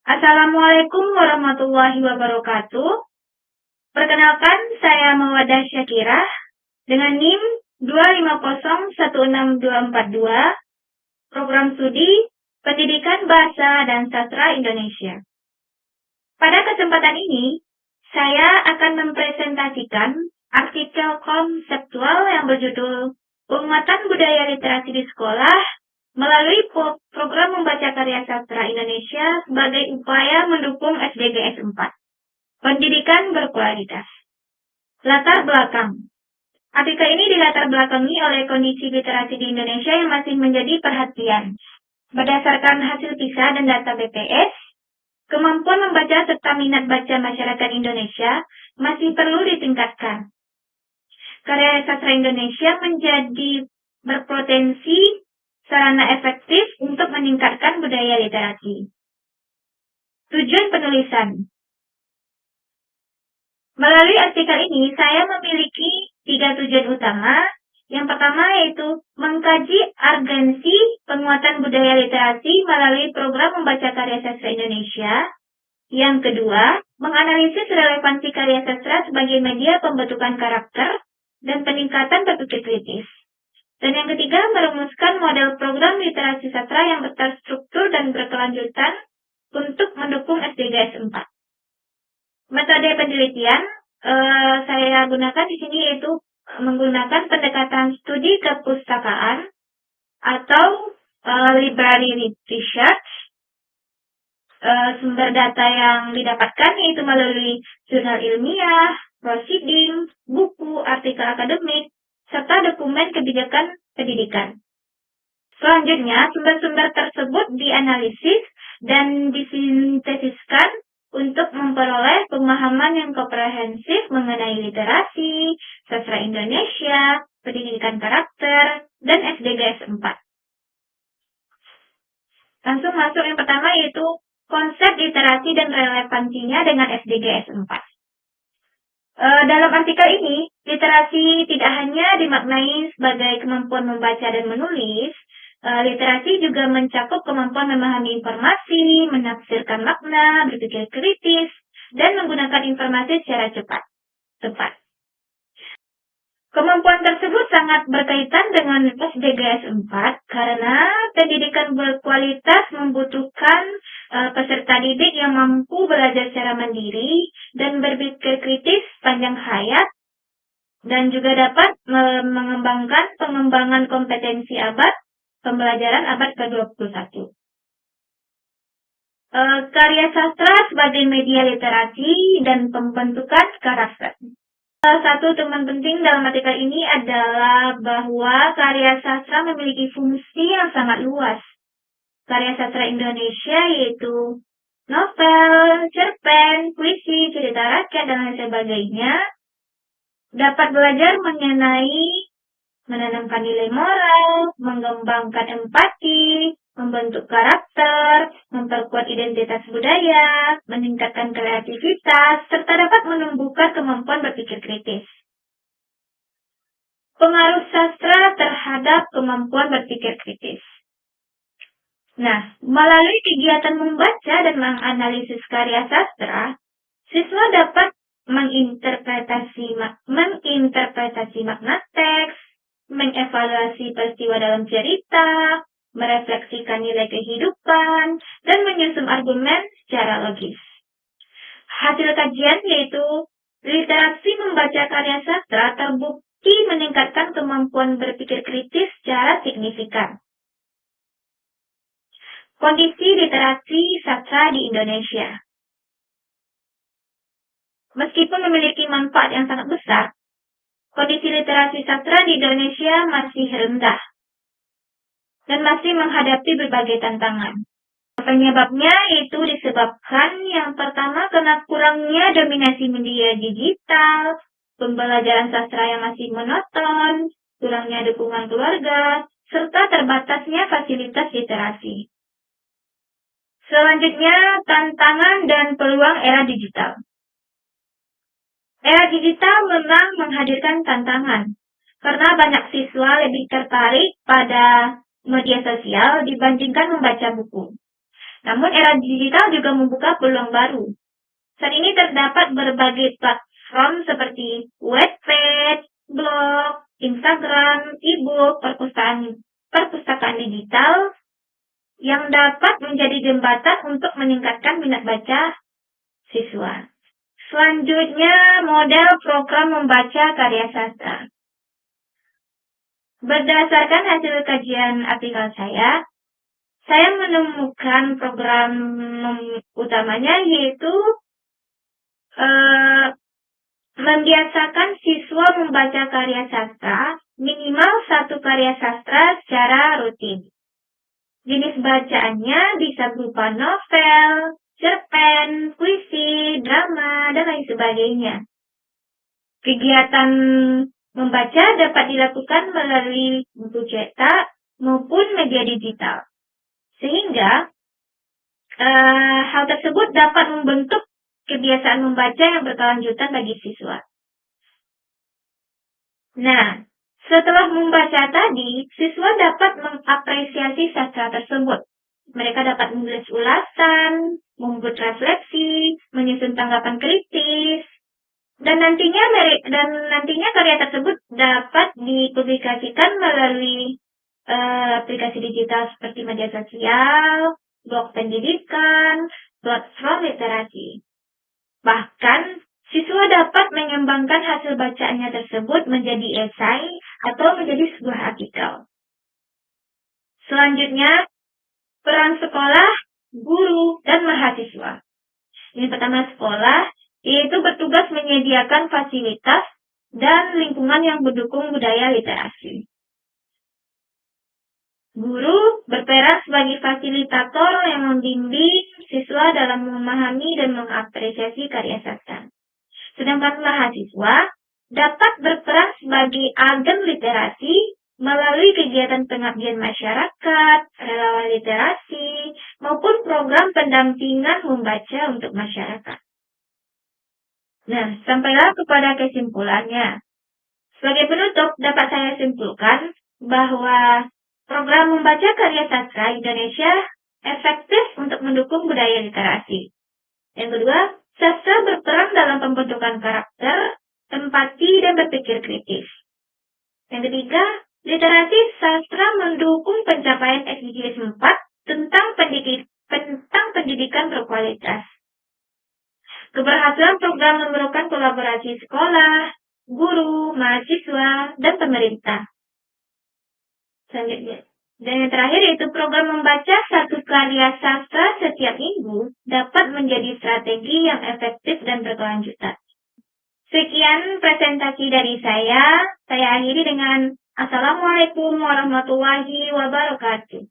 Assalamualaikum warahmatullahi wabarakatuh. Perkenalkan, saya Mawadah Syakirah dengan NIM 2501642, Program Studi Pendidikan Bahasa dan Sastra Indonesia. Pada kesempatan ini, saya akan mempresentasikan artikel konseptual yang berjudul Penguatan Budaya Literasi di Sekolah melalui program membaca karya sastra Indonesia sebagai upaya mendukung SDGs 4, pendidikan berkualitas. Latar belakang. Artikel ini dilatar belakangi oleh kondisi literasi di Indonesia yang masih menjadi perhatian. Berdasarkan hasil PISA dan data BPS, kemampuan membaca serta minat baca masyarakat Indonesia masih perlu ditingkatkan. Karya sastra Indonesia menjadi berpotensi sarana efektif untuk meningkatkan budaya literasi. Tujuan penulisan. Melalui artikel ini, saya memiliki 3 tujuan utama. Yang pertama yaitu mengkaji urgensi penguatan budaya literasi melalui program membaca karya sastra Indonesia. Yang kedua, menganalisis relevansi karya sastra sebagai media pembentukan karakter dan peningkatan berpikir kritis. Dan yang ketiga, merumuskan model program literasi sastra yang terstruktur dan berkelanjutan untuk mendukung SDGs 4. Metode penelitian saya gunakan di sini yaitu menggunakan pendekatan studi kepustakaan atau library research. Sumber data yang didapatkan yaitu melalui jurnal ilmiah, proceeding, buku, artikel akademik, serta dokumen kebijakan pendidikan. Selanjutnya, sumber-sumber tersebut dianalisis dan disintesiskan untuk memperoleh pemahaman yang komprehensif mengenai literasi, sastra Indonesia, pendidikan karakter, dan SDGs 4. Langsung masuk yang pertama yaitu konsep literasi dan relevansinya dengan SDGs 4. Dalam artikel ini, literasi tidak hanya dimaknai sebagai kemampuan membaca dan menulis, literasi juga mencakup kemampuan memahami informasi, menafsirkan makna, berpikir kritis, dan menggunakan informasi secara tepat. Kemampuan tersebut sangat berkaitan dengan SDGs 4 karena pendidikan berkualitas membutuhkan peserta didik yang mampu belajar secara mandiri dan berpikir kritis sepanjang hayat dan juga dapat mengembangkan pengembangan kompetensi pembelajaran abad ke-21. Karya sastra sebagai media literasi dan pembentukan karakter. Salah satu teman penting dalam artikel ini adalah bahwa karya sastra memiliki fungsi yang sangat luas. Karya sastra Indonesia yaitu novel, cerpen, puisi, cerita rakyat, dan lain sebagainya dapat belajar mengenai menanamkan nilai moral, mengembangkan empati, membentuk karakter, memperkuat identitas budaya, meningkatkan kreativitas, serta dapat menumbuhkan kemampuan berpikir kritis. Pengaruh sastra terhadap kemampuan berpikir kritis. Nah, melalui kegiatan membaca dan menganalisis karya sastra, siswa dapat menginterpretasi makna teks, mengevaluasi peristiwa dalam cerita, merefleksikan nilai kehidupan, dan menyusun argumen secara logis. Hasil kajian yaitu literasi membaca karya sastra terbukti meningkatkan kemampuan berpikir kritis secara signifikan. Kondisi literasi sastra di Indonesia. Meskipun memiliki manfaat yang sangat besar, kondisi literasi sastra di Indonesia masih rendah dan masih menghadapi berbagai tantangan. Penyebabnya itu disebabkan yang pertama karena kurangnya dominasi media digital, pembelajaran sastra yang masih monoton, kurangnya dukungan keluarga, serta terbatasnya fasilitas literasi. Selanjutnya, tantangan dan peluang era digital. Era digital memang menghadirkan tantangan, karena banyak siswa lebih tertarik pada media sosial dibandingkan membaca buku. Namun era digital juga membuka peluang baru. Saat ini terdapat berbagai platform seperti Wattpad, blog, Instagram, e-book, perpustakaan digital yang dapat menjadi jembatan untuk meningkatkan minat baca siswa. Selanjutnya, model program membaca karya sastra. Berdasarkan hasil kajian artikel saya menemukan program utamanya yaitu membiasakan siswa membaca karya sastra, minimal satu karya sastra secara rutin. Jenis bacaannya bisa berupa novel, cerpen, puisi, drama, dan lain sebagainya. Kegiatan membaca dapat dilakukan melalui buku cetak maupun media digital. Sehingga hal tersebut dapat membentuk kebiasaan membaca yang berkelanjutan bagi siswa. Nah, setelah membaca tadi, siswa dapat mengapresiasi sastra tersebut. Mereka dapat menulis ulasan, membuat refleksi, menyusun tanggapan kritis, dan nantinya karya tersebut dapat dipublikasikan melalui aplikasi digital seperti media sosial, blog pendidikan, platform literasi. Bahkan, siswa dapat mengembangkan hasil bacaannya tersebut menjadi esai atau menjadi sebuah artikel. Selanjutnya, peran sekolah, guru, dan mahasiswa. Yang pertama, sekolah, yaitu bertugas menyediakan fasilitas dan lingkungan yang mendukung budaya literasi. Guru berperan sebagai fasilitator yang membimbing siswa dalam memahami dan mengapresiasi karya sastra. Sedangkan mahasiswa dapat berperan sebagai agen literasi melalui kegiatan pengabdian masyarakat, relawan literasi, maupun program pendampingan membaca untuk masyarakat. Nah, sampailah kepada kesimpulannya. Sebagai penutup, dapat saya simpulkan bahwa program membaca karya sastra Indonesia efektif untuk mendukung budaya literasi. Yang kedua, sastra berperan dalam pembentukan karakter, empati, dan berpikir kritis. Yang ketiga, literasi sastra mendukung pencapaian SDGs 4 tentang pendidikan berkualitas. Keberhasilan program memerlukan kolaborasi sekolah, guru, mahasiswa, dan pemerintah. Selanjutnya. Dan yang terakhir yaitu program membaca satu karya sastra setiap minggu dapat menjadi strategi yang efektif dan berkelanjutan. Sekian presentasi dari saya akhiri dengan Assalamualaikum warahmatullahi wabarakatuh.